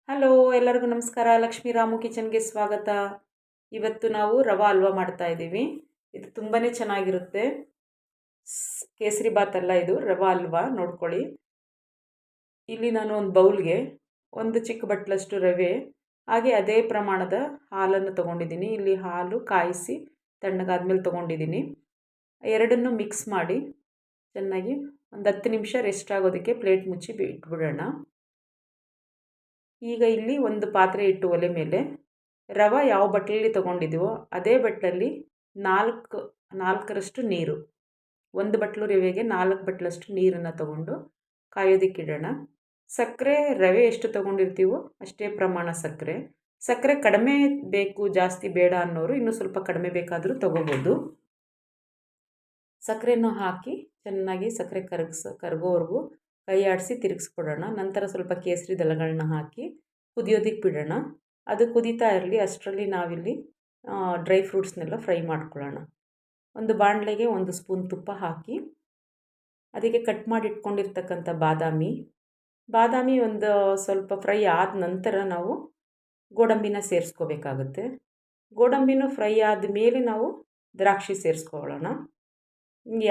Hello, ಎಲ್ಲರಿಗೂ ನಮಸ್ಕಾರ. ಲಕ್ಷ್ಮೀ ರಾಮು ಕಿಚನ್ಗೆ ಸ್ವಾಗತ. ಇವತ್ತು ನಾವು ರವಾ ಹಲ್ವಾ ಮಾಡ್ತಾ ಇದ್ದೀವಿ. ಇದು ತುಂಬಾ ಚೆನ್ನಾಗಿರುತ್ತೆ. ಕೇಸರಿ ಬಾತ್ ಅಲ್ಲ, ಇದು ರವಾ ಹಲ್ವಾ. ನೋಡ್ಕೊಳ್ಳಿ. ಇಲ್ಲಿ ನಾನು ಒಂದು ಬೌಲ್ಗೆ ಒಂದು ಚಿಕ್ಕ ಬಟ್ಲಷ್ಟು ರವೆ, ಹಾಗೆ ಅದೇ ಪ್ರಮಾಣದ ಹಾಲನ್ನು ತೊಗೊಂಡಿದ್ದೀನಿ. ಇಲ್ಲಿ ಹಾಲು ಕಾಯಿಸಿ ತಣ್ಣಗಾದ್ಮೇಲೆ ತೊಗೊಂಡಿದ್ದೀನಿ. ಎರಡನ್ನು ಮಿಕ್ಸ್ ಮಾಡಿ ಚೆನ್ನಾಗಿ ಒಂದು 10 ನಿಮಿಷ ರೆಸ್ಟ್ ಆಗೋದಕ್ಕೆ ಪ್ಲೇಟ್ ಮುಚ್ಚಿ ಇಟ್ಬಿಡೋಣ. ಈಗ ಇಲ್ಲಿ ಒಂದು ಪಾತ್ರೆ ಇಟ್ಟು ಒಲೆ ಮೇಲೆ ರವೆ ಯಾವ ಬಟ್ಲಲ್ಲಿ ತೊಗೊಂಡಿದ್ದೀವೋ ಅದೇ ಬಟ್ಲಲ್ಲಿ ನಾಲ್ಕರಷ್ಟು ನೀರು, ಒಂದು ಬಟ್ಲು ರವೆಗೆ 4 ಬಟ್ಲಷ್ಟು ನೀರನ್ನು ತಗೊಂಡು ಕಾಯೋದಕ್ಕಿಡೋಣ. ಸಕ್ಕರೆ ರವೆ ಎಷ್ಟು ತೊಗೊಂಡಿರ್ತೀವೋ ಅಷ್ಟೇ ಪ್ರಮಾಣ ಸಕ್ಕರೆ ಕಡಿಮೆ ಬೇಕು ಜಾಸ್ತಿ ಬೇಡ ಅನ್ನೋರು ಇನ್ನೂ ಸ್ವಲ್ಪ ಕಡಿಮೆ ಬೇಕಾದರೂ ತೊಗೋಬೋದು. ಸಕ್ಕರೆಯನ್ನು ಹಾಕಿ ಚೆನ್ನಾಗಿ ಸಕ್ಕರೆ ಕರಗೋವರೆಗೂ ಕೈ ಆಡಿಸಿ ತಿರುಗಿಸ್ಕೊಡೋಣ. ನಂತರ ಸ್ವಲ್ಪ ಕೇಸರಿ ದಳಗಳನ್ನ ಹಾಕಿ ಕುದಿಯೋದಕ್ಕೆ ಬಿಡೋಣ. ಅದು ಕುದೀತಾ ಇರಲಿ, ಅಷ್ಟರಲ್ಲಿ ನಾವಿಲ್ಲಿ ಡ್ರೈ ಫ್ರೂಟ್ಸ್ನೆಲ್ಲ ಫ್ರೈ ಮಾಡ್ಕೊಳ್ಳೋಣ. ಒಂದು ಬಾಣಲೆಗೆ 1 ಸ್ಪೂನ್ ತುಪ್ಪ ಹಾಕಿ ಅದಕ್ಕೆ ಕಟ್ ಮಾಡಿ ಇಟ್ಕೊಂಡಿರ್ತಕ್ಕಂಥ ಬಾದಾಮಿ ಒಂದು ಸ್ವಲ್ಪ ಫ್ರೈ ಆದ ನಂತರ ನಾವು ಗೋಡಂಬಿನ ಸೇರಿಸ್ಕೋಬೇಕಾಗುತ್ತೆ. ಗೋಡಂಬಿನೂ ಫ್ರೈ ಆದ ಮೇಲೆ ನಾವು ದ್ರಾಕ್ಷಿ ಸೇರಿಸ್ಕೊಳ್ಳೋಣ. ನಿಮ್ಗೆ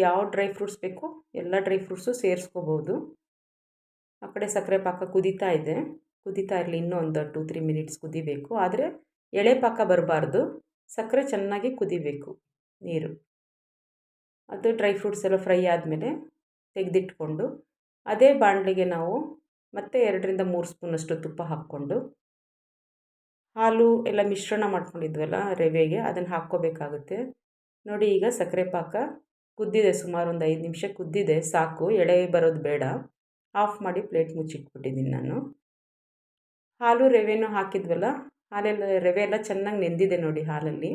ಯಾವ ಡ್ರೈ ಫ್ರೂಟ್ಸ್ ಬೇಕೋ ಎಲ್ಲ ಡ್ರೈ ಫ್ರೂಟ್ಸು ಸೇರಿಸ್ಕೋಬೋದು. ಆ ಕಡೆ ಸಕ್ಕರೆ ಪಾಕ ಕುದೀತಾ ಇರಲಿ, ಇನ್ನೂ ಒಂದು 2-3 ಮಿನಿಟ್ಸ್ ಕುದಿಬೇಕು. ಆದರೆ ಎಳೆ ಪಾಕ ಬರಬಾರ್ದು, ಸಕ್ಕರೆ ಚೆನ್ನಾಗಿ ಕುದಿಬೇಕು. ನೀರು ಅದು ಡ್ರೈ ಫ್ರೂಟ್ಸ್ ಎಲ್ಲ ಫ್ರೈ ಆದಮೇಲೆ ತೆಗೆದಿಟ್ಕೊಂಡು ಅದೇ ಬಾಣಲೆಗೆ ನಾವು ಮತ್ತೆ 2-3 ಸ್ಪೂನಷ್ಟು ತುಪ್ಪ ಹಾಕ್ಕೊಂಡು ಹಾಲು ಎಲ್ಲ ಮಿಶ್ರಣ ಮಾಡ್ಕೊಂಡಿದ್ವಲ್ಲ ರವೆಗೆ, ಅದನ್ನು ಹಾಕ್ಕೋಬೇಕಾಗುತ್ತೆ. ನೋಡಿ, ಈಗ ಸಕ್ಕರೆ ಪಾಕ ಕುದ್ದಿದೆ, ಸುಮಾರು ಒಂದು 5 ನಿಮಿಷ ಕುದ್ದಿದೆ, ಸಾಕು, ಎಳೆ ಬರೋದು ಬೇಡ. ಆಫ್ ಮಾಡಿ ಪ್ಲೇಟ್ ಮುಚ್ಚಿಟ್ಬಿಟ್ಟಿದ್ದೀನಿ ನಾನು. ಹಾಲು ರವೆನೂ ಹಾಕಿದ್ವಲ್ಲ, ರವೆ ಎಲ್ಲ ಚೆನ್ನಾಗಿ ನೆಂದಿದೆ ನೋಡಿ ಹಾಲಲ್ಲಿ.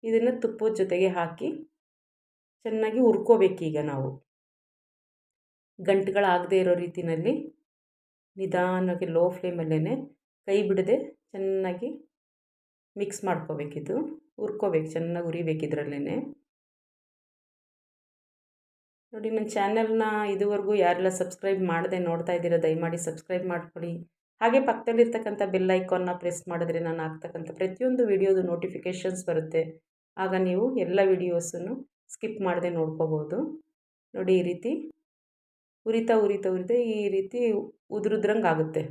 ಇದನ್ನು ತುಪ್ಪದ ಜೊತೆಗೆ ಹಾಕಿ ಚೆನ್ನಾಗಿ ಹುರ್ಕೋಬೇಕೀಗ ನಾವು. ಗಂಟುಗಳಾಗದೇ ಇರೋ ರೀತಿಯಲ್ಲಿ ನಿಧಾನವಾಗಿ ಲೋ ಫ್ಲೇಮಲ್ಲೇ ಕೈ ಬಿಡದೆ ಚೆನ್ನಾಗಿ ಮಿಕ್ಸ್ ಮಾಡ್ಕೋಬೇಕಿದು, ಹುರ್ಕೋಬೇಕು, ಚೆನ್ನಾಗಿ ಹುರಿಬೇಕಿದ್ರಲ್ಲೇ. ನೋಡಿ, ನನ್ನ ಚಾನಲ್ನ ಇದುವರೆಗೂ ಯಾರೆಲ್ಲ ಸಬ್ಸ್ಕ್ರೈಬ್ ಮಾಡದೆ ನೋಡ್ತಾ ಇದ್ದೀರಾ ದಯಮಾಡಿ ಸಬ್ಸ್ಕ್ರೈಬ್ ಮಾಡ್ಕೊಳ್ಳಿ. ಹಾಗೆ ಪಕ್ಕದಲ್ಲಿರ್ತಕ್ಕಂಥ ಬೆಲ್ ಐಕಾನ್ನ ಪ್ರೆಸ್ ಮಾಡಿದ್ರೆ ನಾನು ಹಾಕ್ತಕ್ಕಂಥ ಪ್ರತಿಯೊಂದು ವಿಡಿಯೋದು ನೋಟಿಫಿಕೇಷನ್ಸ್ ಬರುತ್ತೆ. ಆಗ ನೀವು ಎಲ್ಲ ವಿಡಿಯೋಸನ್ನು ಸ್ಕಿಪ್ ಮಾಡದೆ ನೋಡ್ಕೋಬೋದು. ನೋಡಿ, ಈ ರೀತಿ ಉರಿತಾ ಈ ರೀತಿ ಉದುರುದ್ರಂಗೆ ಆಗುತ್ತೆ.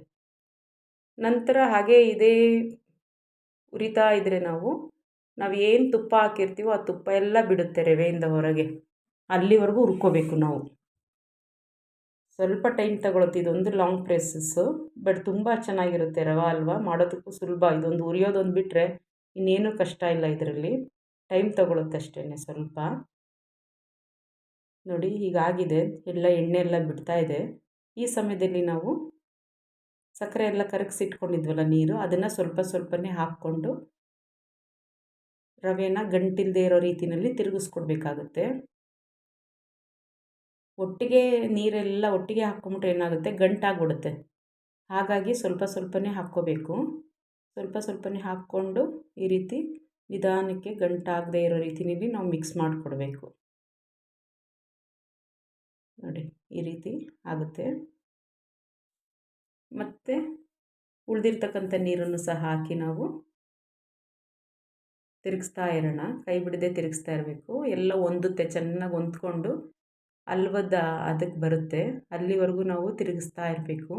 ನಂತರ ಹಾಗೆ ಇದೇ ಉರಿತಾ ಇದ್ದರೆ ನಾವು ಏನು ತುಪ್ಪ ಹಾಕಿರ್ತೀವೋ ಆ ತುಪ್ಪ ಎಲ್ಲ ಬಿಡುತ್ತೆ ರವೆಯಿಂದ ಹೊರಗೆ, ಅಲ್ಲಿವರೆಗೂ ಹುರ್ಕೋಬೇಕು ನಾವು. ಸ್ವಲ್ಪ ಟೈಮ್ ತಗೊಳುತ್ತೆ, ಇದೊಂದು ಲಾಂಗ್ ಪ್ರೋಸೆಸ್ಸು, ಬಟ್ ತುಂಬ ಚೆನ್ನಾಗಿರುತ್ತೆ. ರವೆ ಹಲ್ವಾ ಮಾಡೋದಕ್ಕೂ ಸುಲಭ. ಇದೊಂದು ಉರಿಯೋದೊಂದು ಬಿಟ್ಟರೆ ಇನ್ನೇನು ಕಷ್ಟ ಇಲ್ಲ ಇದರಲ್ಲಿ. ಟೈಮ್ ತಗೊಳುತ್ತೆ ಅಷ್ಟೇ ಸ್ವಲ್ಪ. ನೋಡಿ, ಹೀಗಾಗಿದೆ, ಎಲ್ಲ ಎಣ್ಣೆ ಎಲ್ಲ ಬಿಡ್ತಾ ಇದೆ. ಈ ಸಮಯದಲ್ಲಿ ನಾವು ಸಕ್ಕರೆ ಎಲ್ಲ ಕರಗಿಸಿಟ್ಕೊಂಡಿದ್ವಲ್ಲ ನೀರು, ಅದನ್ನು ಸ್ವಲ್ಪನೇ ಹಾಕ್ಕೊಂಡು ರವೆನ ಗಂಟಿಲ್ಲದೆ ಇರೋ ರೀತಿಯಲ್ಲಿ ತಿರುಗಿಸ್ಕೊಡ್ಬೇಕಾಗುತ್ತೆ. ನೀರೆಲ್ಲ ಒಟ್ಟಿಗೆ ಹಾಕ್ಕೊಂಬಿಟ್ರೆ ಏನಾಗುತ್ತೆ, ಗಂಟಾಗ್ಬಿಡುತ್ತೆ. ಹಾಗಾಗಿ ಸ್ವಲ್ಪನೇ ಹಾಕ್ಕೋಬೇಕು. ಸ್ವಲ್ಪನೇ ಹಾಕ್ಕೊಂಡು ಈ ರೀತಿ ನಿಧಾನಕ್ಕೆ ಗಂಟಾಗದೇ ಇರೋ ರೀತಿಯಲ್ಲಿ ನಾವು ಮಿಕ್ಸ್ ಮಾಡಿಕೊಡ್ಬೇಕು. ನೋಡಿ, ಈ ರೀತಿ ಆಗುತ್ತೆ. ಮತ್ತು ಉಳಿದಿರ್ತಕ್ಕಂಥ ನೀರನ್ನು ಸಹ ಹಾಕಿ ನಾವು ತಿರುಗಿಸ್ತಾ ಇರೋಣ, ಕೈ ಬಿಡದೆ ತಿರುಗಿಸ್ತಾ ಇರಬೇಕು. ಎಲ್ಲ ಹೊಂದುತ್ತೆ, ಚೆನ್ನಾಗಿ ಹೊಂದ್ಕೊಂಡು ಅದಕ್ಕೆ ಬರುತ್ತೆ, ಅಲ್ಲಿವರೆಗೂ ನಾವು ತಿರುಗಿಸ್ತಾ ಇರಬೇಕು.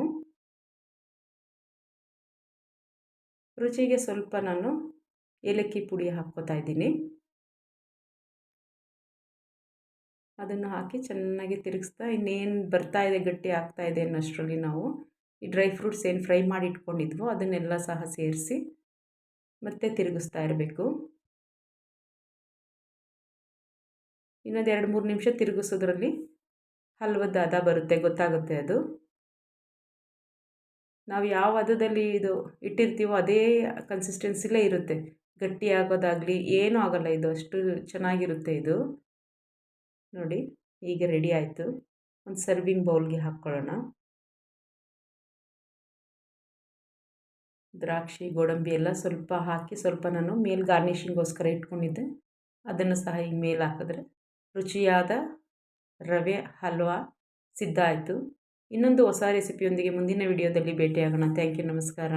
ರುಚಿಗೆ ಸ್ವಲ್ಪ ನಾನು ಏಲಕ್ಕಿ ಪುಡಿ ಹಾಕ್ಕೋತಾ ಇದ್ದೀನಿ. ಅದನ್ನು ಹಾಕಿ ಚೆನ್ನಾಗಿ ತಿರುಗಿಸ್ತಾ, ಇನ್ನೇನು ಬರ್ತಾ ಇದೆ, ಗಟ್ಟಿ ಆಗ್ತಾ ಇದೆ ಅನ್ನೋಷ್ಟರಲ್ಲಿ ನಾವು ಈ ಡ್ರೈ ಫ್ರೂಟ್ಸ್ ಏನು ಫ್ರೈ ಮಾಡಿ ಇಟ್ಕೊಂಡಿದ್ವೋ ಅದನ್ನೆಲ್ಲ ಸಹ ಸೇರಿಸಿ ಮತ್ತೆ ತಿರುಗಿಸ್ತಾ ಇರಬೇಕು. ಇನ್ನೊಂದು 2-3 ನಿಮಿಷ ತಿರುಗಿಸೋದ್ರಲ್ಲಿ ಹಲ್ವದ ಹದ ಬರುತ್ತೆ, ಗೊತ್ತಾಗುತ್ತೆ. ಅದು ನಾವು ಯಾವ ಹದದಲ್ಲಿ ಇದು ಇಟ್ಟಿರ್ತೀವೋ ಅದೇ ಕನ್ಸಿಸ್ಟೆನ್ಸಿಲೇ ಇರುತ್ತೆ, ಗಟ್ಟಿ ಆಗೋದಾಗಲಿ ಏನೂ ಆಗೋಲ್ಲ. ಇದು ಅಷ್ಟು ಚೆನ್ನಾಗಿರುತ್ತೆ ಇದು. ನೋಡಿ, ಈಗ ರೆಡಿ ಆಯಿತು. ಒಂದು ಸರ್ವಿಂಗ್ ಬೌಲ್ಗೆ ಹಾಕ್ಕೊಳ್ಳೋಣ. ದ್ರಾಕ್ಷಿ ಗೋಡಂಬಿ ಎಲ್ಲ ಸ್ವಲ್ಪ ಹಾಕಿ, ಸ್ವಲ್ಪ ನಾನು ಮೇಲೆ ಗಾರ್ನಿಷಿಂಗೋಸ್ಕರ ಇಟ್ಕೊಂಡಿದ್ದೆ, ಅದನ್ನು ಸಹ ಈಗ ಮೇಲೆ ಹಾಕಿದ್ರೆ ರುಚಿಯಾದ ರವೆ ಹಲ್ವಾ ಸಿದ್ಧ ಆಯಿತು. ಇನ್ನೊಂದು ಹೊಸ ರೆಸಿಪಿಯೊಂದಿಗೆ ಮುಂದಿನ ವಿಡಿಯೋದಲ್ಲಿ ಭೇಟಿಯಾಗೋಣ. Thank you. ನಮಸ್ಕಾರ.